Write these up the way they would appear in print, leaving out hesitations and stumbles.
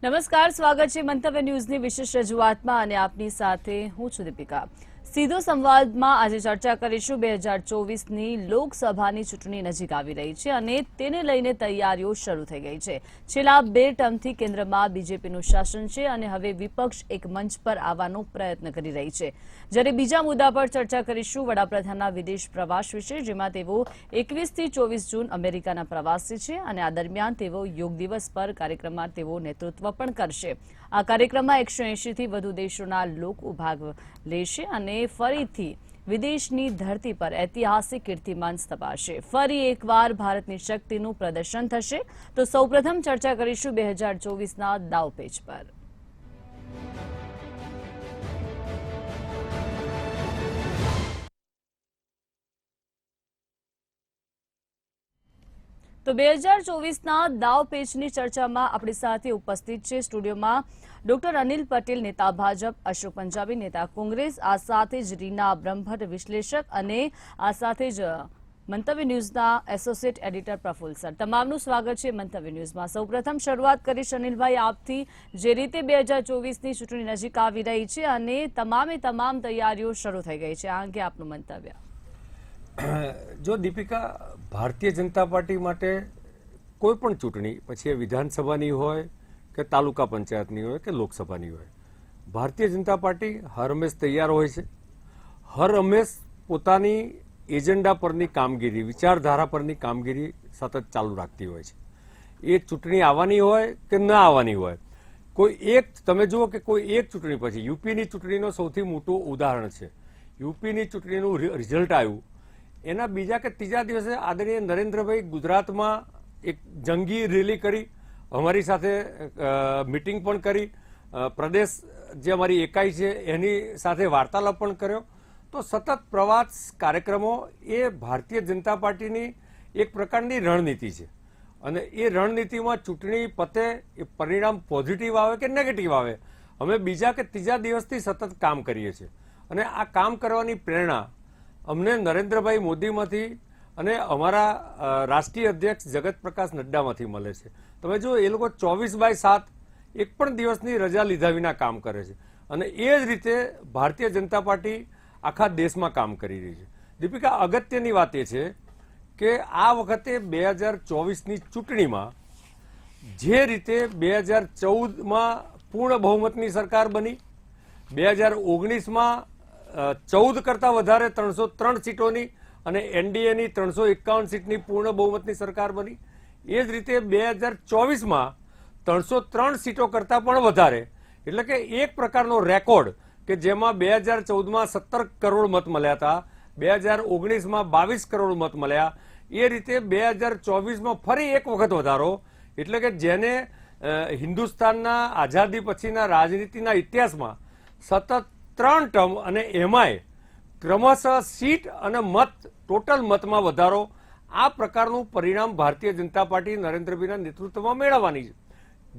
નમસ્કાર, સ્વાગત છે મંતવ્ય ન્યૂઝની વિશેષ રજૂઆતમાં અને આપની સાથે હું છું દીપિકા। સીધો સંવાદમાં આજે ચર્ચા કરીશું 2024ની લોકસભાની ચૂંટણી નજીક આવી રહી છે અને તેને લઈને તૈયારીઓ શરૂ થઈ ગઈ છે। છેલ્લા 2 ટર્મથી કેન્દ્રમાં બીજેપીનું શાસન છે અને હવે વિપક્ષ એક મંચ પર આવવાનો પ્રયત્ન કરી રહી છે। જ્યારે બીજા મુદ્દા પર ચર્ચા કરીશું વડાપ્રધાનના વિદેશ પ્રવાસ વિશે, જેમાં તેઓ 21 થી 24 જૂન અમેરિકાના પ્રવાસે છે અને આ દરમિયાન તેઓ યોગ દિવસ પર કાર્યક્રમમાં તેઓ નેતૃત્વ પણ કરશે। આ કાર્યક્રમમાં 180 થી વધુ દેશોના લોકો ભાગ લેશે અને ફરીથી વિદેશની ધરતી પર ઐતિહાસિક કીર્તિમાન સ્થપાશે। ફરી એકવાર ભારતની શક્તિનું પ્રદર્શન થશે। તો સૌપ્રથમ ચર્ચા કરીશું 2024ના દાવપેચ પર। તો 2024ના દાવપેચની ચર્ચામાં આપણી સાથે ઉપસ્થિત છે સ્ટુડિયોમાં ડોક્ટર અનિલ પટેલ, નેતા ભાજપ, અશોક પંજાબી, નેતા કોંગ્રેસ, આ સાથે જ રીના બ્રહ્મભટ્ટ, વિશ્લેષક, અને આ સાથે જ મંતવ્ય ન્યૂઝના એસોસિએટ એડિટર પ્રફુલ્લ સર। તમામનું સ્વાગત છે મંતવ્ય ન્યૂઝમાં। સૌપ્રથમ શરૂઆત કરીશ અનિલભાઈ આપથી। જે રીતે 2024ની ચૂંટણી નજીક આવી રહી છે અને તમામ તૈયારીઓ શરૂ થઈ ગઈ છે, આ અંગે આપનું મંતવ્ય। જો દીપિકા, ભારતીય જનતા પાર્ટી માટે કોઈ પણ ચૂંટણી, પછી એ વિધાનસભાની હોય કે તાલુકા પંચાયતની હોય કે લોકસભાની હોય, ભારતીય જનતા પાર્ટી હર હંમેશ તૈયાર હોય છે। હર હંમેશ પોતાની એજન્ડા પરની કામગીરી, વિચારધારા પરની કામગીરી સતત ચાલુ રાખતી હોય છે। એ ચૂંટણી આવવાની હોય કે ન આવવાની હોય, કોઈ એક તમે જુઓ કે કોઈ એક ચૂંટણી પછી યુપીની ચૂંટણીનો સૌથી મોટું ઉદાહરણ છે। યુપીની ચૂંટણીનું રિઝલ્ટ આવ્યું એના બીજા કે ત્રીજા દિવસે આદરણીય નરેન્દ્રભાઈ ગુજરાતમાં એક જંગી રેલી કરી, અમારી સાથે મિટિંગ પણ કરી, પ્રદેશ જે અમારી એકાઈ છે એની સાથે વાર્તાલાપ પણ કર્યો। તો સતત પ્રવાસ કાર્યક્રમો એ ભારતીય જનતા પાર્ટીની એક પ્રકારની રણનીતિ છે અને એ રણનીતિમાં ચૂંટણી પતે એ પરિણામ પોઝિટિવ આવે કે નેગેટિવ આવે, અમે બીજા કે ત્રીજા દિવસથી સતત કામ કરીએ છીએ અને આ કામ કરવાની પ્રેરણા અમને નરેન્દ્રભાઈ મોદીમાંથી અને અમારા રાષ્ટ્રીય અધ્યક્ષ જગત પ્રકાશ નડ્ડામાંથી મળે છે। તમે જો એ લોકો 24/7 એક પણ દિવસની રજા લીધા વિના કામ કરે છે અને એ જ રીતે ભારતીય જનતા પાર્ટી આખા દેશમાં કામ કરી રહી છે। દીપિકા, અગત્યની વાત એ છે કે આ વખતે 2024ની ચૂંટણીમાં જે રીતે 2014માં પૂર્ણ બહુમતની સરકાર બની, 2019માં 14 કરતાં વધારે 303 સીટોની અને એનડીએની 351 સીટની પૂર્ણ બહુમતની સરકાર બની, એ જ રીતે 2024માં 303 સીટો કરતાં પણ વધારે, એટલે કે એક પ્રકારનો રેકોર્ડ કે જેમાં 2014માં 17 કરોડ મત મળ્યા હતા, 2019માં 22 કરોડ મત મળ્યા, એ રીતે 2024માં ફરી એક વખત વધારો, એટલે કે જેને હિન્દુસ્તાનના આઝાદી પછીના રાજનીતિના ઇતિહાસમાં સતત 3 ટર્મ અને એમાંય ક્રમશઃ સીટ અને મત, ટોટલ મતમાં વધારો, આ પ્રકારનું પરિણામ ભારતીય જનતા પાર્ટી નરેન્દ્રભાઈના નેતૃત્વમાં મેળવવાની છે।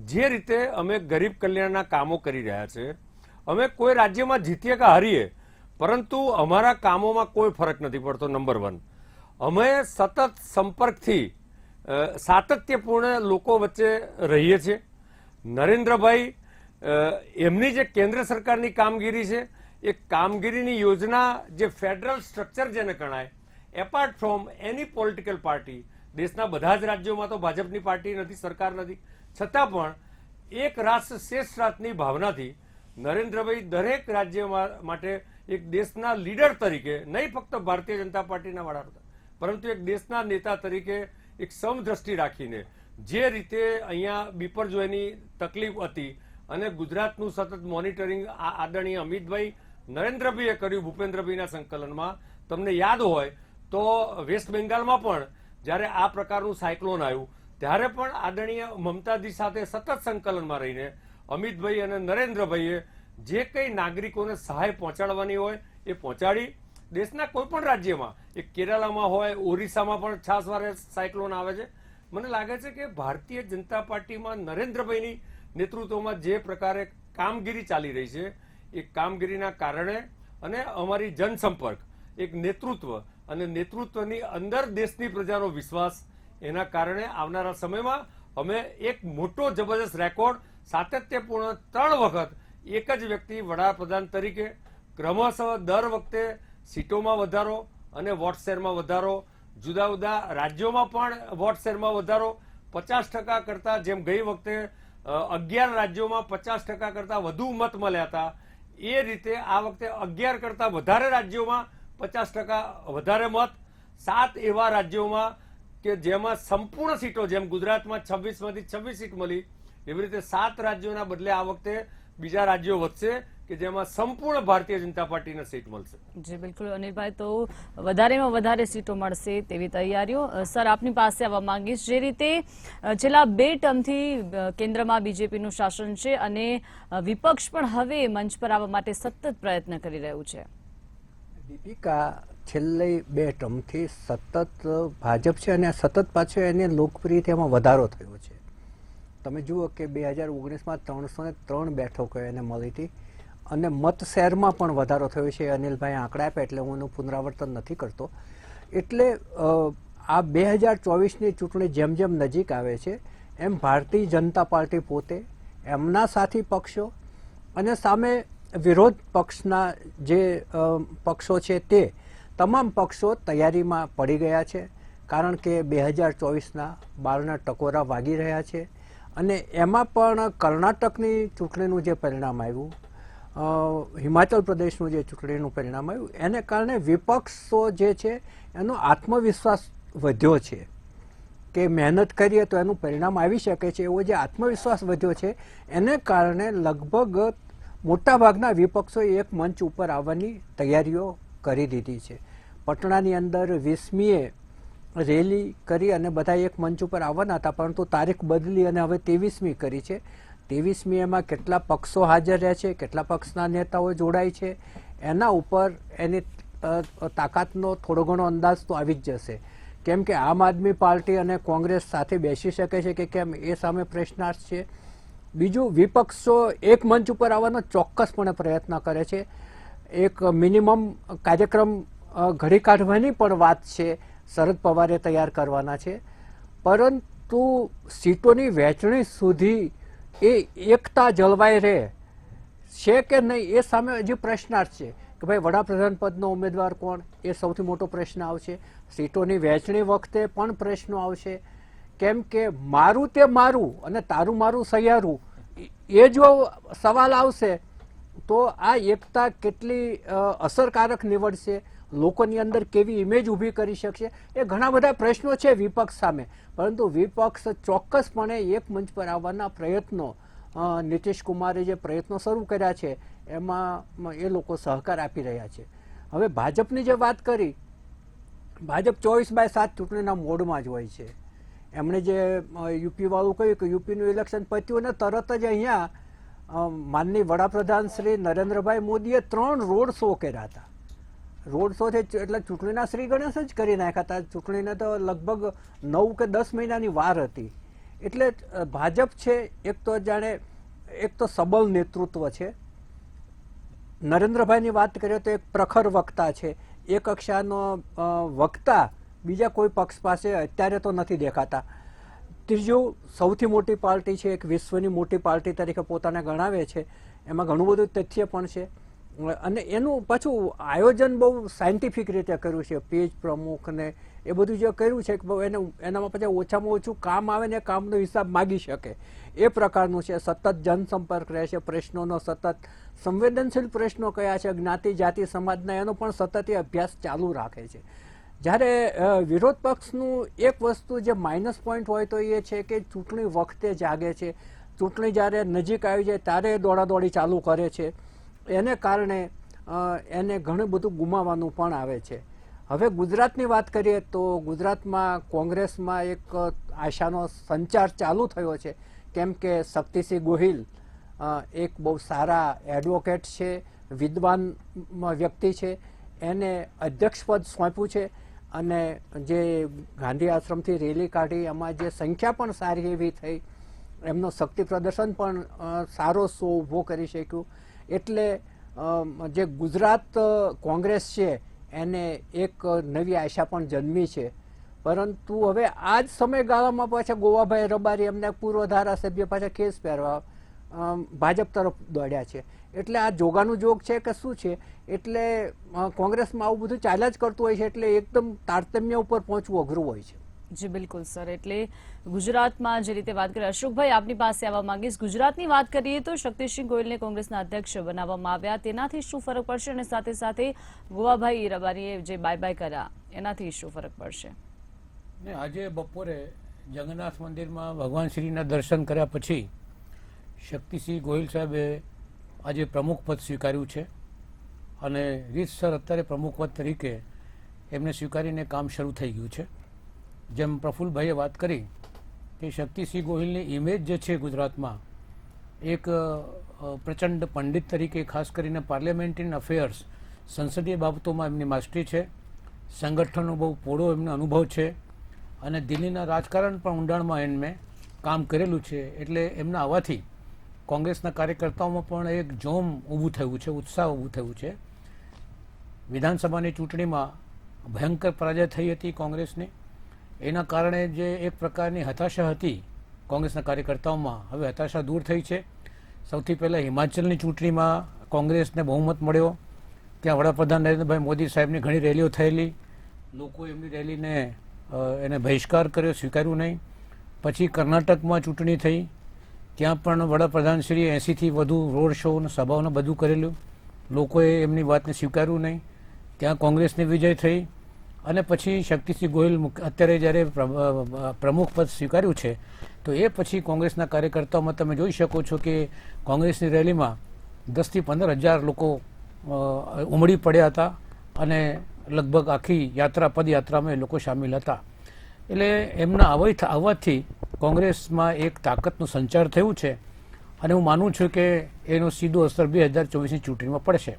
જે રીતે અમે ગરીબ કલ્યાણના કામો કરી રહ્યા છે, અમે કોઈ રાજ્યમાં જીતીએ કે હારીએ, પરંતુ અમારા કામોમાં કોઈ ફરક નથી પડતો। નંબર 1, અમે સતત સંપર્કથી સાતત્યપૂર્ણ લોકો વચ્ચે રહીએ છીએ। નરેન્દ્રભાઈ એમની જે કેન્દ્ર સરકારની કામગીરી છે એ કામગીરીની યોજના જે ફેડરલ સ્ટ્રક્ચર જેને ગણાય, apart from any political party, દેશના બધા જ રાજ્યોમાં તો ભાજપની પાર્ટી નથી, સરકાર નથી, છતાં પણ એક રાષ્ટ્ર શ્રેષ્ઠ રાષ્ટ્રની ભાવનાથી નરેન્દ્રભાઈ દરેક રાજ્ય માટે એક દેશના લીડર તરીકે, નહીં ફક્ત ભારતીય જનતા પાર્ટીના વડાપ્રધાન, પરંતુ એક દેશના નેતા તરીકે એક સમદ્રષ્ટિ રાખીને જે રીતે અહીંયા બિપરજોયની તકલીફ હતી અને ગુજરાતનું સતત મોનિટરિંગ આદરણીય અમિતભાઈ નરેન્દ્રભાઈએ કર્યું ભૂપેન્દ્રભાઈના સંકલનમાં। તમને યાદ હોય તો વેસ્ટ બેંગાલમાં પણ જ્યારે આ પ્રકારનું સાયક્લોન આવ્યું ત્યારે પણ આદરણીય મમતાજી સાથે સતત સંકલનમાં રહીને અમિતભાઈ અને નરેન્દ્રભાઈએ જે કંઈ નાગરિકોને સહાય પહોંચાડવાની હોય એ પહોંચાડી। દેશના કોઈ પણ રાજ્યમાં, એક કેરાલામાં હોય, ઓરિસ્સામાં પણ છાસવારે સાયક્લોન આવે છે। મને લાગે છે કે ભારતીય જનતા પાર્ટીમાં નરેન્દ્રભાઈની નેતૃત્વમાં જે પ્રકારે કામગીરી ચાલી રહી છે એ કામગીરીના કારણે અને અમારી જનસંપર્ક, એક નેતૃત્વ અને નેતૃત્વની અંદર દેશની પ્રજાનો વિશ્વાસ, એના કારણે આવનારા સમયમાં અમે એક મોટો જબરદસ્ત રેકોર્ડ સાતત્યપૂર્ણ 3 વખત એક જ વ્યક્તિ વડાપ્રધાન તરીકે ક્રમશઃ દર વખતે સીટોમાં વધારો અને વોટ શેરમાં વધારો, જુદા જુદા રાજ્યોમાં પણ વોટ શેરમાં વધારો 50% કરતા, જેમ ગઈ વખતે 11 રાજ્યોમાં 50% કરતા વધુ મત મળ્યા હતા, એ રીતે આ વખતે 11 કરતા વધારે રાજ્યોમાં 50% વધારે મત, 7 એવા રાજ્યોમાં કે જેમાં સંપૂર્ણ સીટો, જેમ ગુજરાતમાં 26 માંથી 26 સીટ મળી, એવી રીતે 7 રાજ્યોના બદલે આ વખતે બીજા રાજ્યો વધશે કે જેમાં સંપૂર્ણ ભારતીય જનતા પાર્ટીને સીટ મળશે. જી બિલકુલ અનિલભાઈ, તો વધારેમાં વધારે સીટો મળશે તેવી તૈયારીઓ. સર, આપની પાસે આવવા માંગીશ, જે રીતે છેલ્લા 2 ટર્મથી કેન્દ્રમાં બીજેપીનું શાસન છે અને વિપક્ષ પણ હવે મંચ પર આવવા માટે સતત પ્રયત્ન કરી રહ્યું છે. દીપિકા, છેલ્લી 2 ટર્મથી સતત ભાજપ છે અને સતત પાછો એને લોકપ્રિયતામાં વધારો થયો છે. તમે જુઓ કે 2019માં 303 બેઠકો એને મળી હતી અને મત શેરમાં પણ વધારો થયો છે. અનિલભાઈ આંકડા આપ્યા એટલે હું એનું પુનરાવર્તન નથી કરતો. એટલે આ 2024ની ચૂંટણી જેમ જેમ નજીક આવે છે એમ ભારતીય જનતા પાર્ટી પોતે, એમના સાથી પક્ષો અને સામે વિરોધ પક્ષના જે પક્ષો છે તે તમામ પક્ષો તૈયારીમાં પડી ગયા છે. કારણ કે 2024ના બારના ટકોરા વાગી રહ્યા છે અને એમાં પણ કર્ણાટકની ચૂંટણીનું જે પરિણામ આવ્યું, હિમાચલ પ્રદેશનું જે ચૂંટણીનું પરિણામ આવ્યું, એને કારણે વિપક્ષો જે છે એનો આત્મવિશ્વાસ વધ્યો છે કે મહેનત કરીએ તો એનું પરિણામ આવી શકે છે. એવો જે આત્મવિશ્વાસ વધ્યો છે એને કારણે લગભગ મોટાભાગના વિપક્ષોએ એક મંચ ઉપર આવવાની તૈયારીઓ કરી દીધી છે. પટણાની અંદર 20મીએ રેલી કરી અને બધા એક મંચ ઉપર આવવાના હતા, પરંતુ તારીખ બદલી અને હવે 23મી કરી છે. 23મી એમાં કેટલા પક્ષો હાજર રહે છે, કેટલા પક્ષના નેતાઓ જોડાય છે, એના ઉપર એની તાકાતનો થોડો ઘણો અંદાજ તો આવી જ જશે. કેમ કે આમ આદમી પાર્ટી અને કોંગ્રેસ સાથે બેસી શકે છે કે કેમ, એ સામે પ્રશ્નાર્થ છે. બીજું, વિપક્ષો એક મંચ ઉપર આવવાનો ચોક્કસપણે પ્રયત્ન કરે છે. એક મિનિમમ કાર્યક્રમ ઘડી કાઢવાની પણ વાત છે, શરદ પવારે તૈયાર કરવાના છે. પરંતુ સીટોની વહેંચણી સુધી એ એકતા જળવાઈ રહે છે કે નહીં એ સામે હજી પ્રશ્નાર્થ છે કે ભાઈ વડાપ્રધાન પદનો ઉમેદવાર કોણ, એ સૌથી મોટો પ્રશ્ન આવશે. સીટોની વહેંચણી વખતે પણ પ્રશ્નો આવશે. કેમ કે મારું તે મારું અને તારું મારું સહિયારું, એ જો સવાલ આવશે તો આ એકતા કેટલી અસરકારક નીવડશે, લોકોની અંદર કેવી ઇમેજ ઊભી કરી શકશે, એ ઘણા બધા પ્રશ્નો છે વિપક્ષ સામે. પરંતુ વિપક્ષ ચોક્કસપણે એક મંચ પર આવવાના પ્રયત્નો, નીતિશ કુમારે જે પ્રયત્નો શરૂ કર્યા છે એમાં એ લોકો સહકાર આપી રહ્યા છે. હવે ભાજપની જે વાત કરી, ભાજપ 24/7 ચૂંટણીના મોડમાં જ હોય છે. એમણે જે યુપી વાળું કહ્યું કે યુપીનું ઇલેક્શન પત્યું અને તરત જ અહીંયા માનનીય વડાપ્રધાન શ્રી નરેન્દ્રભાઈ મોદીએ 3 રોડ શો કર્યા હતા. રોડ શો છે એટલે ચૂંટણીના શ્રી ગણેશ જ કરી નાખ્યા હતા. ચૂંટણીને તો લગભગ 9 કે 10 મહિનાની વાર હતી. એટલે ભાજપ છે એક તો જાણે એક તો સબળ નેતૃત્વ છે. નરેન્દ્રભાઈની વાત કરીએ તો એક પ્રખર વક્તા છે. એ કક્ષાનો વક્તા બીજા કોઈ પક્ષ પાસે અત્યારે તો નથી દેખાતા. ત્રીજું, સૌથી મોટી પાર્ટી છે, એક વિશ્વની મોટી પાર્ટી તરીકે પોતાને ગણાવે છે. એમાં ઘણું બધું તથ્ય પણ છે અને એનું પાછું આયોજન બહુ સાયન્ટિફિક રીતે કર્યું છે. પેજ પ્રમુખ ને એ બધું જે કર્યું છે કે એનામાં પછી ઓછામાં ઓછું કામ આવે ને કામનો હિસાબ માગી શકે એ પ્રકારનું છે. સતત જનસંપર્ક રહે છે, પ્રશ્નોનો સતત સંવેદનશીલ પ્રશ્નો કયા છે, જ્ઞાતિ જાતિ સમાજના, એનો પણ સતત એ અભ્યાસ ચાલુ રાખે છે. જ્યારે વિરોધ પક્ષનું એક વસ્તુ જે માઇનસ પોઈન્ટ હોય તો એ છે કે ચૂંટણી વખતે જાગે છે. ચૂંટણી જ્યારે નજીક આવી જાય ત્યારે દોડાદોડી ચાલુ કરે છે. એને કારણે એને ઘણું બધું ગુમાવવાનું પણ આવે છે. હવે ગુજરાતની વાત કરીએ તો ગુજરાતમાં કોંગ્રેસમાં એક આશાનો સંચાર ચાલુ થયો છે. કેમ કે શક્તિસિંહ ગોહિલ એક બહુ સારા એડવોકેટ છે, વિદ્વાન વ્યક્તિ છે. એને અધ્યક્ષપદ સોંપ્યું છે અને જે ગાંધી આશ્રમથી રેલી કાઢી એમાં જે સંખ્યા પણ સારી એવી થઈ, એમનો શક્તિ પ્રદર્શન પણ સારો શો ઊભો કરી શક્યું. એટલે જે ગુજરાત કોંગ્રેસ છે એને એક નવી આશા પણ જન્મી છે. પરંતુ હવે આ જ સમયગાળામાં પાછા ગોવાભાઈ રબારી, એમને પૂર્વ ધારાસભ્ય, પાછા કેસ પહેરવા ભાજપ તરફ દોડ્યા છે. એટલે આ જોગાનું જોગ છે કે શું છે, એટલે કોંગ્રેસમાં આવું બધું ચાલ્યા જ કરતું હોય છે, એટલે એકદમ તારતમ્ય ઉપર પહોંચવું અઘરું હોય છે. જી બિલકુલ સર. એટલે ગુજરાતમાં જે રીતે વાત કરીએ, અશોકભાઈ આપની પાસે આવવા માંગીશ. ગુજરાતની વાત કરીએ તો શક્તિસિંહ ગોહિલને કોંગ્રેસના અધ્યક્ષ બનાવવામાં આવ્યા, તેનાથી શું ફરક પડશે? અને સાથે સાથે ગોવાભાઈ રબારીએ જે બાય બાય કર્યા, એનાથી શું ફરક પડશે? ને આજે બપોરે જગન્નાથ મંદિરમાં ભગવાન શ્રીના દર્શન કર્યા પછી શક્તિસિંહ ગોહિલ સાહેબે આજે પ્રમુખ પદ સ્વીકાર્યું છે અને રીતસર અત્યારે પ્રમુખ પદ તરીકે એમને સ્વીકારીને કામ શરૂ થઈ ગયું છે. જેમ પ્રફુલ્લભાઈએ વાત કરી કે શક્તિસિંહ ગોહિલની ઇમેજ જે છે ગુજરાતમાં એક પ્રચંડ પંડિત તરીકે, ખાસ કરીને પાર્લિયામેન્ટરી અફેર્સ, સંસદીય બાબતોમાં એમની માસ્ટરી છે, સંગઠનનો બહુ પોળો એમનો અનુભવ છે અને દિલ્હીના રાજકારણ પણ ઊંડાણમાં એમને કામ કરેલું છે. એટલે એમના આવવાથી કોંગ્રેસના કાર્યકર્તાઓમાં પણ એક જોમ ઊભું થયું છે, ઉત્સાહ ઊભું થયું છે. વિધાનસભાની ચૂંટણીમાં ભયંકર પરાજય થઈ હતી કોંગ્રેસની, એના કારણે જે એક પ્રકારની હતાશા હતી કોંગ્રેસના કાર્યકર્તાઓમાં, હવે હતાશા દૂર થઈ છે. સૌથી પહેલાં હિમાચલની ચૂંટણીમાં કોંગ્રેસને બહુમત મળ્યો, ત્યાં વડાપ્રધાન નરેન્દ્રભાઈ મોદી સાહેબની ઘણી રેલીઓ થયેલી, લોકો એમની રેલીને એને બહિષ્કાર કર્યો, સ્વીકાર્યું નહીં. પછી કર્ણાટકમાં ચૂંટણી થઈ, ત્યાં પણ વડાપ્રધાનશ્રીએ 80થી વધુ રોડ શો અને સભાઓને બધું કરેલું, લોકોએ એમની વાતને સ્વીકાર્યું નહીં, ત્યાં કોંગ્રેસની વિજય થઈ. અને પછી શક્તિસિંહ ગોહિલ અત્યારે જ્યારે પ્રમુખ પદ સ્વીકાર્યું છે તો એ પછી કોંગ્રેસના કાર્યકર્તાઓમાં તમે જોઈ શકો છો કે કોંગ્રેસની રેલીમાં 10થી 15,000 લોકો ઉમડી પડ્યા હતા અને લગભગ આખી યાત્રા, પદયાત્રામાં એ લોકો સામેલ હતા. એટલે એમના આવવાથી કોંગ્રેસમાં એક તાકાતનો સંચાર થયું છે અને હું માનું છું કે એનો સીધો અસર 2024ની ચૂંટણીમાં પડશે.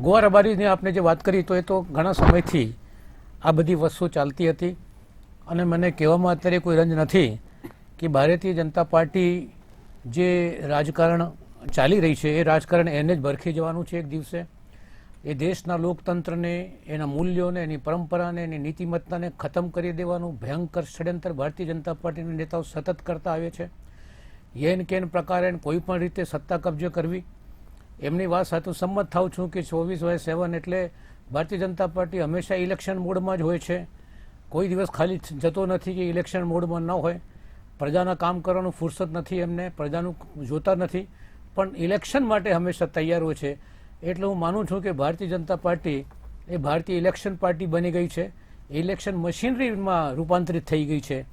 ગોવા રબારીની આપણે જે વાત કરી તો એ તો ઘણા સમયથી આ બધી વસ્તુઓ ચાલતી હતી અને મને કહેવામાં અત્યારે કોઈ રંજ નથી કે ભારતીય જનતા પાર્ટી જે રાજકારણ ચાલી રહી છે એ રાજકારણ એને જ ભરખી જવાનું છે એક દિવસે. એ દેશના લોકતંત્રને, એના મૂલ્યોને, એની પરંપરાને, એની નીતિમત્તાને ખતમ કરી દેવાનું ભયંકર ષડયંત્ર ભારતીય જનતા પાર્ટીના નેતાઓ સતત કરતા આવે છે. યેન કેન પ્રકારે કોઈ પણ રીતે સત્તા કબજે કરવી, એમની વાત સાથે સંમત થાઉં છું કે 24/7 એટલે ભારતીય જનતા પાર્ટી હંમેશા ઇલેક્શન મોડમાં જ હોય છે. કોઈ દિવસ ખાલી જતો નથી કે ઇલેક્શન મોડમાં ન હોય. પ્રજાના કામ કરવાનું ફુરસત નથી એમને, પ્રજાનું જોતા નથી, પણ ઇલેક્શન માટે હંમેશા તૈયાર હોય છે. એટલે હું માનું છું કે ભારતીય જનતા પાર્ટી એ ભારતીય ઇલેક્શન પાર્ટી બની ગઈ છે, ઇલેક્શન મશીનરીમાં રૂપાંતરિત થઈ ગઈ છે,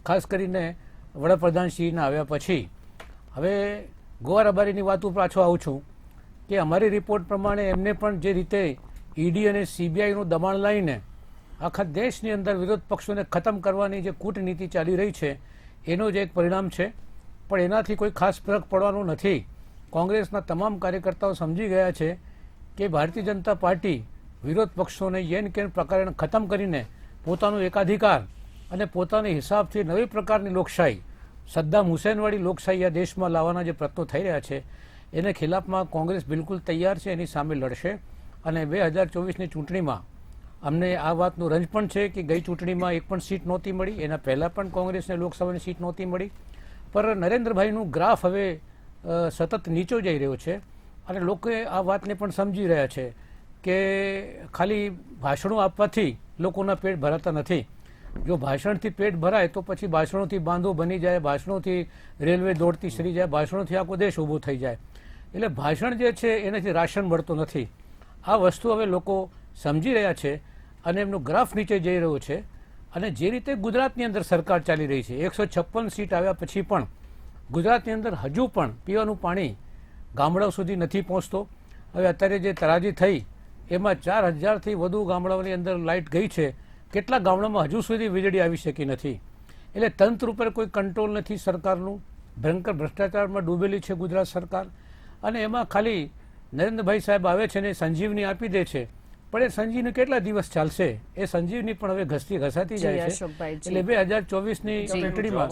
ખાસ કરીને વડાપ્રધાનશ્રીના આવ્યા પછી. હવે ગોવા રબારીની વાત ઉપર પાછો આવું છું કે અમારી રિપોર્ટ પ્રમાણે એમને પણ જે રીતે ઈડી અને સીબીઆઈનું દબાણ લઈને આખા દેશની અંદર વિરોધ પક્ષોને ખતમ કરવાની જે કૂટનીતિ ચાલી રહી છે એનો જ એક પરિણામ છે. પણ એનાથી કોઈ ખાસ ફરક પડવાનો નથી. કોંગ્રેસના તમામ કાર્યકર્તાઓ સમજી ગયા છે કે ભારતીય જનતા પાર્ટી વિરોધ પક્ષોને યેન કેન પ્રકારે ખતમ કરીને પોતાનો એકાધિકાર અને પોતાના હિસાબથી નવી પ્રકારની લોકશાહી, સદ્દામ હુસૈનવાળી લોકશાહી આ દેશમાં લાવવાના જે પ્રયત્નો થઈ રહ્યા છે એને ખિલાફમાં કોંગ્રેસ બિલકુલ તૈયાર છે, એની સામે લડશે. અને 2024ની ચૂંટણીમાં અમને આ વાતનો રંજ પણ છે કે ગઈ ચૂંટણીમાં એક પણ સીટ નહોતી મળી, એના પહેલાં પણ કોંગ્રેસને લોકસભાની સીટ નહોતી મળી. પર નરેન્દ્રભાઈનું ગ્રાફ હવે સતત નીચો જઈ રહ્યો છે અને લોકો આ વાતને પણ સમજી રહ્યા છે કે ખાલી ભાષણો આપવાથી લોકોના પેટ ભરાતા નથી. જો ભાષણથી પેટ ભરાય તો પછી ભાષણોથી બાંધો બની જાય, ભાષણોથી રેલવે દોડતી સરી જાય, ભાષણોથી આખો દેશ ઊભો થઈ જાય. એટલે ભાષણ જે છે એનાથી રાશન મળતો નથી. આ વસ્તુ હવે લોકો સમજી રહ્યા છે અને એમનો ગ્રાફ નીચે જઈ રહ્યો છે. અને જે રીતે ગુજરાતની અંદર સરકાર ચાલી રહી છે, 156 સીટ આવ્યા પછી પણ ગુજરાતની અંદર હજુ પણ પીવાનું પાણી ગામડાઓ સુધી નથી પહોંચતો. હવે અત્યારે જે તરાજી થઈ એમાં 4,000થી વધુ ગામડાઓની અંદર લાઇટ ગઈ છે, કેટલાક ગામડામાં હજુ સુધી વીજળી આવી શકી નથી. એટલે તંત્ર ઉપર કોઈ કંટ્રોલ નથી સરકારનું, ભયંકર ભ્રષ્ટાચારમાં ડૂબેલી છે ગુજરાત સરકાર. અને એમાં ખાલી નરેન્દ્રભાઈ સાહેબ આવે છે ને સંજીવની આપી દે છે, પણ એ સંજીવની કેટલા દિવસ ચાલશે? એ સંજીવની પણ હવે ઘસાતી જાય છે. એટલે 2024ની ચૂંટણીમાં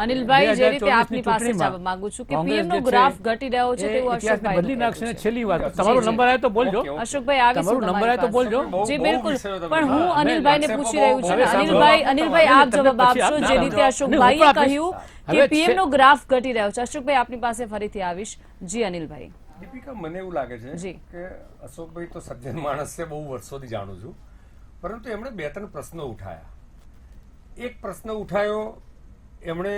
અનિલભાઈ, જે રીતે આપની પાસે જવાબ માંગુ છું કે પીએમ નો ગ્રાફ ઘટી રહ્યો છે તેવું અશોકભાઈ બદલી નાખશે. છેલ્લી વાત, તમારો નંબર આવે તો બોલજો. અશોકભાઈ આવી તમારો નંબર આવે તો બોલજો. જી બિલકુલ, પણ હું અનિલભાઈને પૂછી રહ્યું છું. અનિલભાઈ આપ જવાબ આપશો જે રીતે અશોકભાઈએ કહ્યું કે હવે પીએમ નો ગ્રાફ ઘટી રહ્યો છે. અશોકભાઈ આપની પાસે ફરીથી આવીશ. જી અનિલભાઈ. દીપિકા, મને એવું લાગે છે જી. કે અશોકભાઈ તો સજ્જન માણસ છે, બહુ વર્ષોથી જાણું છું, પરંતુ એમણે 2-3 પ્રશ્નો ઉઠાયા. એક પ્રશ્ન ઉઠાયો, એમણે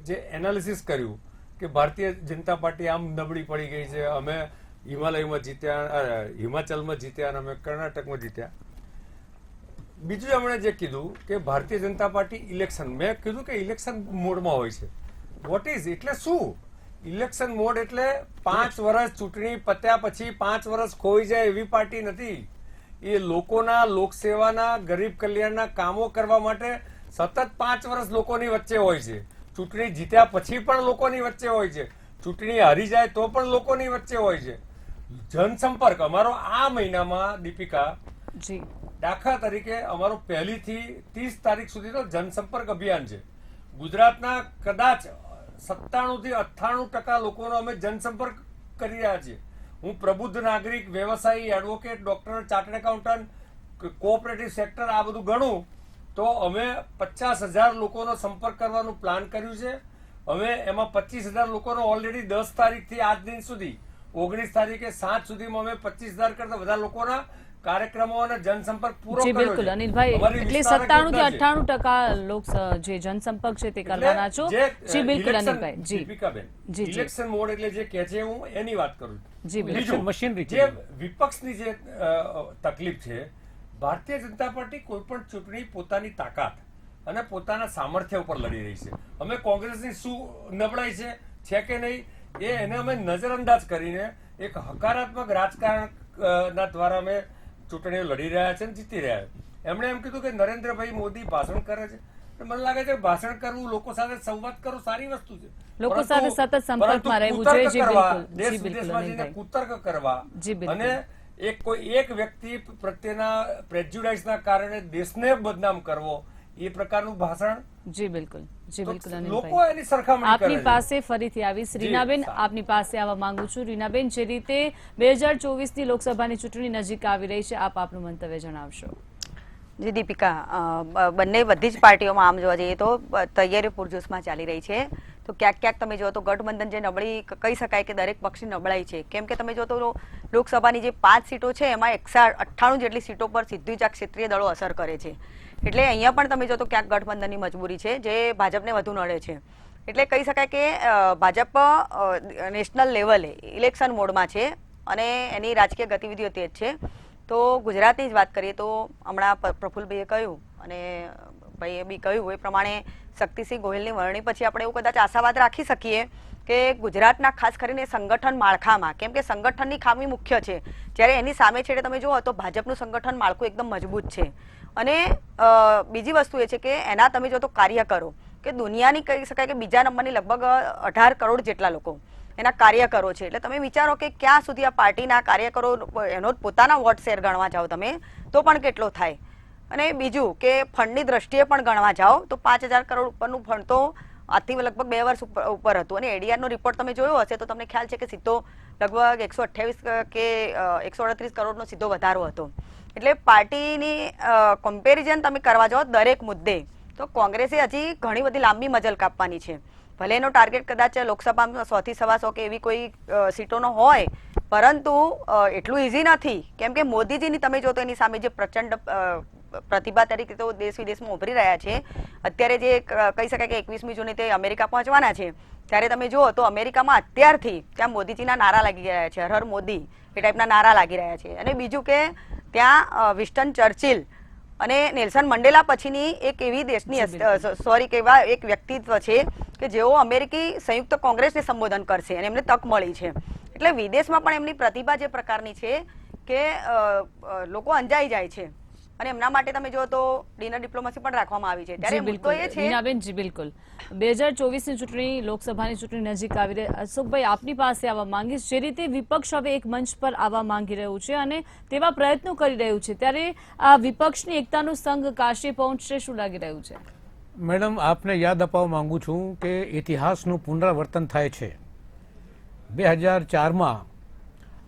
જે એનાલિસિસ કર્યું કે ભારતીય જનતા પાર્ટી આમ નબળી પડી ગઈ છે, અમે હિમાલયમાં જીત્યા, હિમાચલમાં જીત્યા અને અમે કર્ણાટકમાં જીત્યા. બીજું એમણે જે કીધું કે ભારતીય જનતા પાર્ટી ઇલેક્શન, મેં કીધું કે ઇલેક્શન મોડમાં હોય છે. વોટ ઇઝ, એટલે શું ઇલેક્શન મોડ? એટલે 5 વર્ષ ચૂંટણી પત્યા પછી 5 વર્ષ ખોઈ જાય એવી પાર્ટી નથી. એ લોકોના, લોકસેવાના, ગરીબ કલ્યાણના કામો કરવા માટે સતત 5 વર્ષ લોકોની વચ્ચે હોય છે. ચૂંટણી જીત્યા પછી પણ લોકોની વચ્ચે હોય છે, ચૂંટણી હારી જાય તો પણ લોકોની વચ્ચે હોય છે. જનસંપર્ક અમારો આ મહિનામાં, દીપિકા, જી. દાખલા તરીકે અમારો 1 થી 30 તારીખ સુધીનો જનસંપર્ક અભિયાન છે. ગુજરાતના કદાચ 97 થી 98% લોકોનો અમે જનસંપર્ક કરી રહ્યા છીએ. હું પ્રબુદ્ધ નાગરિક, વ્યવસાયી, advocate, doctor, chartered accountant, cooperative sector, આ બધું ગણું તો અમે 50,000 લોકોનો સંપર્ક કરવાનું પ્લાન કર્યું છે. અમે એમાં 25,000 લોકોનો ઓલરેડી 10 તારીખથી આજ દિન સુધી 19 તારીખે સાંજ સુધીમાં અમે 25,000 કરતા વધારે લોકોના કાર્યક્રમો અને જનસંપર્ક પૂરો જી કર્યો બિલકુલ છે. અનિલભાઈ, અમારી એટલે વિસ્તારક 97 થી યોજના છે. 98% લોક જે જનસંપર્ક છે તે એટલે કરવાના છો. જે, જી બિલકુલ ઇલેક્શન, અનિલભાઈ. જી દીપિકાબેન, જી, જી. ઇલેક્શન મોડ એટલે જે કહે છે હું એની વાત કરું છું. જી બિલકુલ. બીજું, મશીનરી છે. જે વિપક્ષની જે તકલીફ છે, ભારતીય જનતા પાર્ટી કોઈ પણ ચૂંટણી પોતાની તાકાત અને પોતાના સામર્થ્ય ઉપર લડી રહી છે. અમે કોંગ્રેસની શું નબળાઈ છે કે નહીં, એને અમે નજરઅંદાજ કરીને એક હકારાત્મક રાજકારણ ના દ્વારા અમે ચૂંટણીઓ લડી રહ્યા છે અને જીતી રહ્યા છે. એમણે એમ કીધું કે નરેન્દ્રભાઈ મોદી ભાષણ કરે છે. મને લાગે છે ભાષણ કરવું, લોકો સાથે સંવાદ કરવો સારી વસ્તુ છે. લોકો પરંતુ- સાથે સતત સંપર્કમાં પરંતુ રહેવું કુતર્ક જોઈએ. જી કરવા, બિલકુલ. દેશ જી બિલકુલ વિદેશમાં જઈને અનિલભાઈ. કુતર્ક કરવા જી બિલકુલ. અને એક વ્યક્તિ પ્રત્યેના પ્રેજ્યુડાઇઝના કારણે દેશને બદનામ કરવો, એ પ્રકારનું ભાષણ જી બિલકુલ. જી તો બિલકુલ લોકો અનિલભાઈ. એની સરખામણી કરે આપની છે. પાસે ફરીથી આવીશ. જી, રીનાબેન, સારું. આપની પાસે આવવા માંગુ છું. રીનાબેન, જે રીતે 2024ની લોકસભાની ચૂંટણી નજીક આવી રહી છે, આપ આપનું મંતવ્ય જણાવશો. જી દીપિકા, બધી જ પાર્ટીઓમાં આમ જોવા જઈએ તો તૈયારી પૂરજોશમાં ચાલી રહી છે. તો ક્યાંક તમે જો તો ગઠબંધન જે નબળી કહી શકાય કે દરેક પક્ષની નબળાઈ છે. કેમ કે તમે જો તો લોકસભાની જે 5 સીટો છે એમાં 198 જેટલી સીટો પર સીધી જ આ ક્ષેત્રીય દળો અસર કરે છે. એટલે અહીંયા પણ તમે જો તો ક્યાંક ગઠબંધનની મજબૂરી છે જે ભાજપને વધુ નડે છે. એટલે કહી શકાય કે ભાજપ નેશનલ લેવલે ઇલેક્શન મોડમાં છે અને એની રાજકીય ગતિવિધિઓ તેજ છે. તો ગુજરાતની જ વાત કરીએ તો હમણાં પ્રફુલ્લભાઈએ કહ્યું અને ભાઈએ બી કહ્યું એ પ્રમાણે શક્તિસિંહ ગોહિલની વરણી પછી આપણે એવું કદાચ આશાવાદ રાખી શકીએ કે ગુજરાતના ખાસ કરીને સંગઠન માળખામાં, કેમ કે સંગઠનની ખામી મુખ્ય છે, જ્યારે એની સામે છેડે તમે જુઓ તો ભાજપનું સંગઠન માળખું એકદમ મજબૂત છે. અને બીજી વસ્તુ એ છે કે એના તમે જો તો કાર્યકરો કે દુનિયાની કહી શકાય કે બીજા નંબરની લગભગ 18 કરોડ જેટલા લોકો એના કાર્યકરો છે. એટલે તમે વિચારો કે ક્યાં સુધી આ પાર્ટીના કાર્યકરો એનો પોતાના વોટ શેર ગણવા જાઓ તમે તો પણ કેટલો થાય. અને બીજું કે ફંડની દ્રષ્ટિએ પણ ગણવા જાઓ તો 5,000 કરોડ ઉપરનું ફંડ તો આજથી લગભગ 2 વર્ષ ઉપર હતું. અને એડીઆરનો રિપોર્ટ તમે જોયો હશે તો તમને ખ્યાલ છે કે સીધો લગભગ 128 કે 138 કરોડનો સીધો વધારો હતો. એટલે પાર્ટીની કમ્પેરિઝન તમે કરવા જાઓ દરેક મુદ્દે તો કોંગ્રેસે હજી ઘણી બધી લાંબી મજલ કાપવાની છે. ભલે એનો ટાર્ગેટ કદાચ લોકસભામાં 100 થી 125 કે એવી કોઈ સીટોનો હોય, પરંતુ એટલું ઇઝી નથી. કેમ કે મોદીજીની તમે જો તો એની સામે જે પ્રચંડ પ્રતિભા તરીકે તો દેશ વિદેશમાં ઉભરી રહ્યા છે. અત્યારે જે કહી શકાય કે 21મી જૂને તે અમેરિકા પહોંચવાના છે, ત્યારે તમે જુઓ તો અમેરિકામાં અત્યારથી ત્યાં મોદીજીના નારા લાગી રહ્યા છે, હર હર મોદી એ ટાઈપના નારા લાગી રહ્યા છે. અને બીજું કે ત્યાં વિન્સ્ટન ચર્ચિલ અને નેલ્સન મંડેલા પછીની એક એવી દેશની એવા એક વ્યક્તિત્વ છે કે જેઓ અમેરિકી સંયુક્ત કોંગ્રેસને સંબોધન કરશે અને એમને તક મળી છે. એટલે વિદેશમાં પણ એમની પ્રતિભા જે પ્રકારની છે કે લોકો અંજાઈ જાય છે અને એમના માટે તમે જો તો ડિનર ડિપ્લોમસી પણ રાખવામાં આવી છે. ત્યારે મુદ્દો એ છે રીનાબેન, જી બિલકુલ. 2024ની ચૂંટણી, લોકસભાની ચૂંટણી નજીક આવી રહી. અશોકભાઈ, આપની પાસે આવવા માંગીશ. જે રીતે વિપક્ષ હવે એક મંચ પર આવવા માંગી રહ્યું છે અને તેવા પ્રયત્નો કરી રહ્યું છે, ત્યારે આ વિપક્ષની એકતાનું સંઘ કાશી પહોંચશે, શું લાગી રહ્યું છે? મેડમ, આપને યાદ અપાવવા માંગુ છું કે ઇતિહાસનું પુનરાવર્તન થાય છે. 2004માં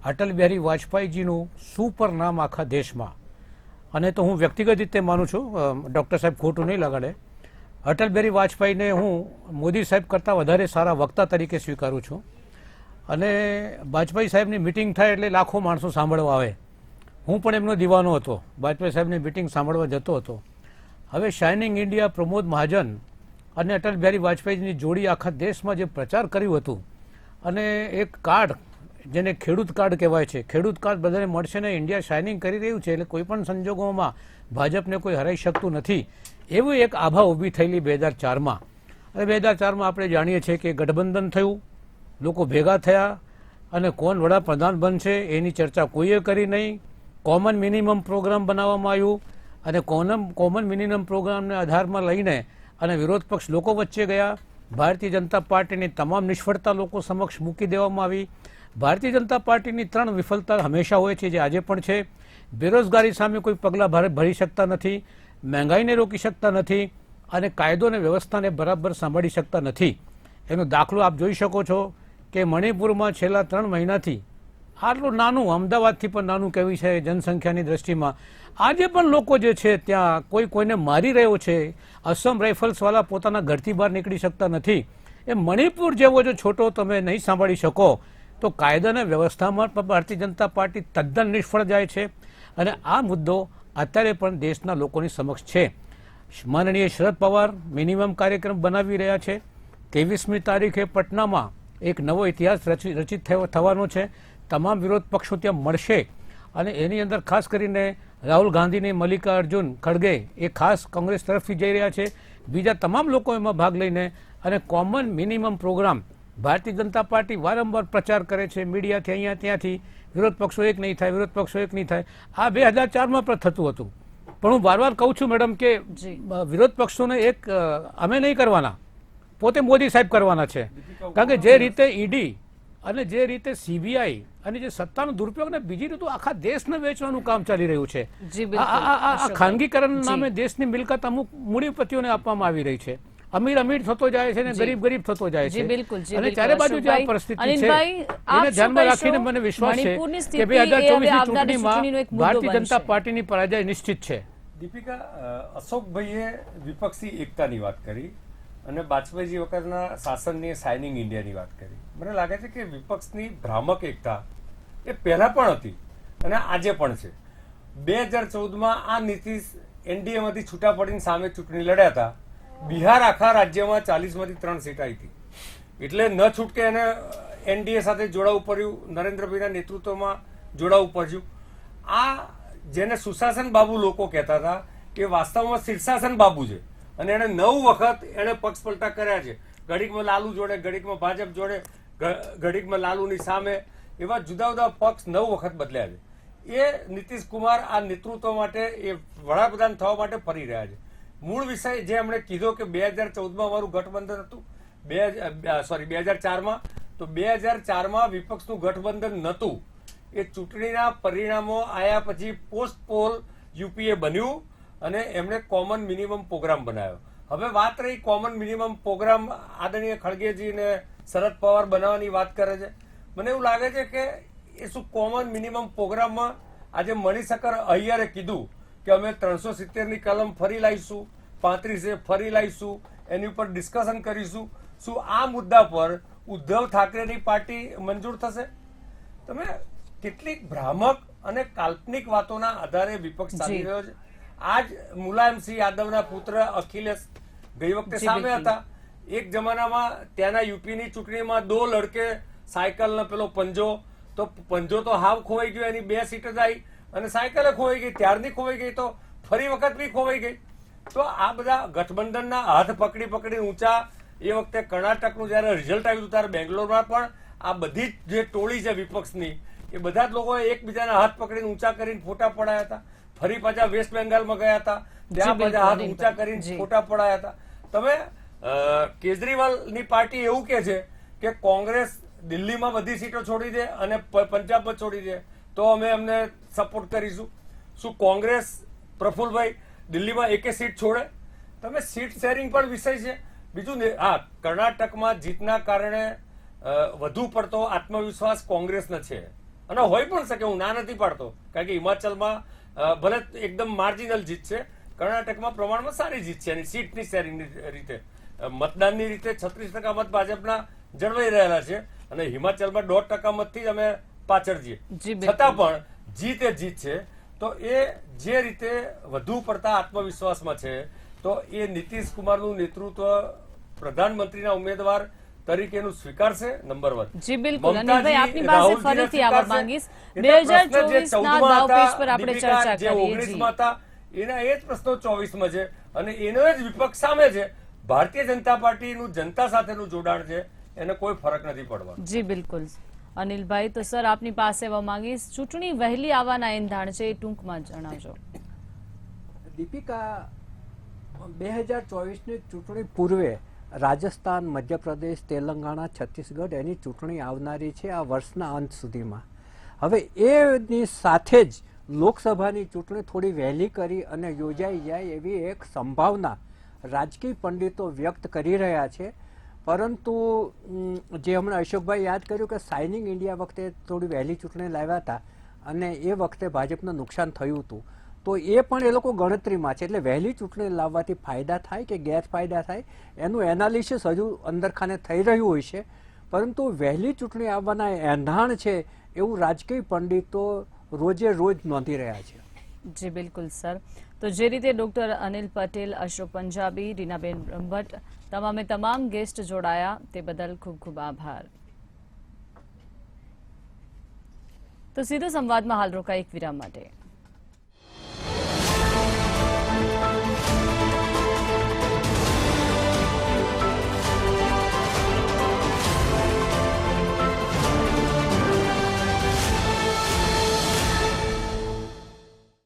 અટલ બિહારી વાજપેયીજીનું સુપર નામ આખા દેશમાં, અને તો હું વ્યક્તિગત રીતે માનું છું, ડૉક્ટર સાહેબ ખોટું નહીં લગાડે, અટલ બિહારી વાજપેયીને હું મોદી સાહેબ કરતાં વધારે સારા વક્તા તરીકે સ્વીકારું છું. અને વાજપેયી સાહેબની મિટિંગ થાય એટલે લાખો માણસો સાંભળવા આવે. હું પણ એમનો દીવાનો હતો, વાજપેયી સાહેબની મિટિંગ સાંભળવા જતો હતો. હવે શાઇનિંગ ઇન્ડિયા પ્રમોદ મહાજન અને અટલ બિહારી વાજપેયીની જોડી આખા દેશમાં જે પ્રચાર કર્યું હતું, અને એક કાર્ડ જેને ખેડૂત કાર્ડ કહેવાય છે, ખેડૂત કાર્ડ બધાને મળશે ને ઇન્ડિયા શાઇનિંગ કરી રહ્યું છે, એટલે કોઈ પણ સંજોગોમાં ભાજપને કોઈ હરાઈ શકતું નથી, એવું એક આભા ઊભી થયેલી 2004માં. અને 2004માં આપણે જાણીએ છીએ કે ગઠબંધન થયું, લોકો ભેગા થયા, અને કોણ વડાપ્રધાન બનશે એની ચર્ચા કોઈએ કરી નહીં. કોમન મિનિમમ પ્રોગ્રામ બનાવવામાં આવ્યું, અને કોમન મિનિમમ પ્રોગ્રામને આધારમાં લઈને અને વિરોધ પક્ષ લોકો વચ્ચે ગયા. ભારતીય જનતા પાર્ટીની તમામ નિષ્ફળતા લોકો સમક્ષ મૂકી દેવામાં આવી. ભારતીય જનતા પાર્ટીની 3 વિફળતા હંમેશા હોય છે, જે આજે પણ છે. બેરોજગારી સામે કોઈ પગલાં ભરી શકતા નથી, મહેંગાઈને રોકી શકતા નથી, અને કાયદો અને વ્યવસ્થાને બરાબર સાંભળી શકતા નથી. એનો દાખલો આપ જોઈ શકો છો કે મણિપુરમાં છેલ્લા 3 મહિનાથી આટલું નાનું, અમદાવાદથી પણ નાનું કહેવી છે જનસંખ્યાની દ્રષ્ટિમાં, આજે પણ લોકો જે છે ત્યાં કોઈને મારી રહ્યો છે. અસમ રાઇફલ્સવાળા પોતાના ઘરથી બહાર નીકળી શકતા નથી. એ મણિપુર જેવો જો છોટો તમે નહીં સાંભળી શકો તો કાયદાના વ્યવસ્થામાં પણ ભારતીય જનતા પાર્ટી તદ્દન નિષ્ફળ જાય છે. અને આ મુદ્દો અત્યારે પણ દેશના લોકોની સમક્ષ છે. માનનીય શરદ પવાર મિનિમમ કાર્યક્રમ બનાવી રહ્યા છે. 23મી તારીખે પટનામાં એક નવો ઇતિહાસ રચિત થવાનો છે. તમામ વિરોધ પક્ષો ત્યાં મળશે, અને એની અંદર ખાસ કરીને રાહુલ ગાંધીને મલ્લિકાર્જુન ખડગે એ ખાસ કોંગ્રેસ તરફથી જઈ રહ્યા છે. બીજા તમામ લોકો એમાં ભાગ લઈને, અને common minimum programme Bharatiya Janata party વારંવાર પ્રચાર કરે છે મીડિયાથી, અહીંયા ત્યાંથી, વિરોધ પક્ષો એક નહીં થાય, વિરોધ પક્ષો એક નહીં થાય. આ 2004માં પણ થતું હતું. પણ હું વારવાર કહું છું મેડમ કે વિરોધ પક્ષોને એક અમે નહીં કરવાના, પોતે મોદી સાહેબ કરવાના છે. કારણ કે જે રીતે ઈડી અને જે રીતે સીબીઆઈ અને જે સત્તાનો દુરુપયોગ ને બીજી રીતે આખા દેશને વેચવાનું કામ ચાલી રહ્યું છે. આ ખાનગીકરણ નામે દેશની મિલકત અમુક મૂડીપતિઓને આપવામાં આવી રહી છે. અમીર અમીર થતો જાય છે ને ગરીબ ગરીબ થતો જાય છે. અને ચારે બાજુ જે આ પરિસ્થિતિ છે એને ધ્યાનમાં રાખીને મને વિશ્વાસ છે કે 2024ની ચૂંટણીમાં ભારતીય જનતા પાર્ટીની પરાજય નિશ્ચિત છે. દીપિકા, અશોકભાઈએ વિપક્ષી એકતાની વાત કરી અને વાજપેયીજી વખતના શાસનની શાઇનિંગ ઇન્ડિયાની વાત કરી. મને લાગે છે કે વિપક્ષની ભ્રામક એકતા એ પહેલા પણ હતી અને આજે પણ છે. 2014માં આ નીતિશ એનડીએમાંથી છૂટા પડીને સામે ચૂંટણી લડ્યા હતા. બિહાર આખા રાજ્યમાં 40માંથી 3 સીટ આવી હતી, એટલે ન છૂટકે એને એનડીએ સાથે જોડાવું પડ્યું, નરેન્દ્રભાઈના નેતૃત્વમાં જોડાવું પડ્યું. આ જેને સુશાસન બાબુ લોકો કહેતા હતા એ વાસ્તવમાં શીર્ષાસન બાબુ છે, અને એને 9 વખત એને પક્ષ પલટા કર્યા છે. ઘડીકમાં લાલુ જોડે, ઘડીકમાં ભાજપ જોડે, ઘડીકમાં લાલુની સામે, એવા જુદા જુદા પક્ષ 9 વખત બદલ્યા છે. એ નીતિશ કુમાર આ નેતૃત્વ માટે, એ વડાપ્રધાન થવા માટે ફરી રહ્યા છે. મૂળ વિષય જે એમણે કીધો કે 2014માં અમારું ગઠબંધન હતું, 2004માં, તો 2004માં વિપક્ષનું ગઠબંધન નહોતું. એ ચૂંટણીના પરિણામો આવ્યા પછી પોસ્ટ પોલ યુપીએ બન્યું અને એમણે કોમન મિનિમમ પ્રોગ્રામ બનાવ્યો. હવે વાત રહી કોમન મિનિમમ પ્રોગ્રામ, આદરણીય ખડગેજી ને શરદ પવાર બનાવવાની વાત કરે છે. મને એવું લાગે છે કે એ શું કોમન મિનિમમ પ્રોગ્રામમાં આજે મણિશંકર અય્યરે કીધું કે અમે 370ની કલમ ફરી લાવીશું, 35 ફરી લાવીશું, એની ઉપર ડિસ્કશન કરીશું. શું આ મુદ્દા પર ઉદ્ધવ ઠાકરેની પાર્ટી મંજૂર થશે? તમે કેટલીક ભ્રામક અને કાલ્પનિક વાતોના આધારે વિપક્ષ ચાલી રહ્યો છે. આજ મુલાયમસિંહ યાદવના પુત્ર અખિલેશ ગઈ વખતે સામે હતા. એક જમાનામાં ત્યાંના યુપીની ચૂંટણીમાં 2 લડકે સાયકલનો પેલો પંજો, તો પંજો તો હાવ ખોવાઈ ગયો, એની 2 સીટ જ આવી, અને સાયકલે ખોવાઈ ગઈ, ત્યારની ખોવાઈ ગઈ, તો ફરી વખત બી ખોવાઈ ગઈ. તો આ બધા ગઠબંધનના હાથ પકડી ઊંચા, એ વખતે કર્ણાટકનું જ્યારે રિઝલ્ટ આવ્યું ત્યારે બેંગ્લોરમાં પણ આ બધી જ જે ટોળી છે વિપક્ષની, એ બધા જ લોકોએ એકબીજાના હાથ પકડીને ઊંચા કરીને ફોટા પડાયા હતા. ફરી પાછા વેસ્ટ બેંગાલમાં ગયા હતા, ત્યાં પાછા હાથ ઊંચા કરીને ફોટા પડાયા હતા. તમે કેજરીવાલની પાર્ટી એવું કે છે કે કોંગ્રેસ દિલ્હીમાં બધી સીટો છોડી દે અને પંજાબમાં છોડી દે તો અમે એમને સપોર્ટ કરીશું. શું કોંગ્રેસ, પ્રફુલભાઈ, દિલ્હીમાં એકે સીટ છોડે? તમે સીટ શેરિંગ પણ વિષય છે. બીજું, હા, કર્ણાટકમાં જીતના કારણે વધુ પડતો આત્મવિશ્વાસ કોંગ્રેસને છે, અને હોય પણ શકે, હું ના નથી પાડતો, કારણ કે હિમાચલમાં ભલે એકદમ માર્જિનલ જીત છે, કર્ણાટકમાં પ્રમાણમાં સારી જીત છે એની સીટની શેરિંગની રીતે. મતદાનની રીતે 36% મત ભાજપના જળવાઈ રહેલા છે અને હિમાચલમાં 1.5% મતથી જ અમે પાછળ છીએ. જી, બિલકુલ. છતાં પણ જીત એ જીત છે. તો એ જે રીતે વધુ પડતા આત્મવિશ્વાસમાં છે તો એ નીતિશ કુમારનું નેતૃત્વ પ્રધાનમંત્રીના ઉમેદવાર તરીકેનું સ્વીકારશે. નંબર 1. જી બિલકુલ. અનિલભાઈ, આપની પાસે ફરીથી આવવા માંગીશ. 2024 ના દાવપેચ પર આપણે ચર્ચા કરીએ. 19 માં હતા એના એ જ પ્રશ્નો 24 માં છે અને એનો જ વિપક્ષ સામે છે. ભારતીય જનતા પાર્ટીનું જનતા સાથેનું જોડાણ છે એને કોઈ ફરક નથી પડવાનો. જી બિલકુલ. અનિલભાઈ, તો સર આપની પાસે આવવા માંગીશ. ચૂંટણી વહેલી આવવાના એંધાણ છે, એ ટૂંકમાં જણાવજો. દીપિકા, 2024ની ચૂંટણી પૂર્વે રાજસ્થાન, મધ્યપ્રદેશ, તેલંગાણા, છત્તીસગઢ એની ચૂંટણી આવનારી છે આ વર્ષના અંત સુધીમાં. હવે એની સાથે જ લોકસભાની ચૂંટણી થોડી વહેલી કરી અને યોજાઈ જાય એવી એક સંભાવના રાજકીય પંડિતો વ્યક્ત કરી રહ્યા છે. પરંતુ જે હમણાં અશોકભાઈ યાદ કર્યું કે સાઇનિંગ ઇન્ડિયા વખતે થોડી વહેલી ચૂંટણી લાવ્યા હતા અને એ વખતે ભાજપને નુકસાન થયું હતું. તો એ પણ એ લોકો ગણતરીમાં છે. એટલે વહેલી ચૂંટણી લાવવાથી ફાયદા થાય કે ગેરફાયદા થાય એનું એનાલિસિસ હજુ અંદરખાને થઈ રહ્યું હોય છે. પરંતુ વહેલી ચૂંટણી આવવાના એંધાણ છે એવું રાજકીય પંડિતો રોજે રોજ નોંધી રહ્યા છે. જી બિલકુલ સર. તો જે રીતે ડોક્ટર અનિલ પટેલ, અશોક પંજાબી, રીનાબેન બ્રહ્મભટ્ટ, તમામે તમામ ગેસ્ટ જોડાયા તે બદલ ખૂબ ખૂબ આભાર. તો સીધો સંવાદમાં હાલ રોકાઈ એક વિરામ માટે.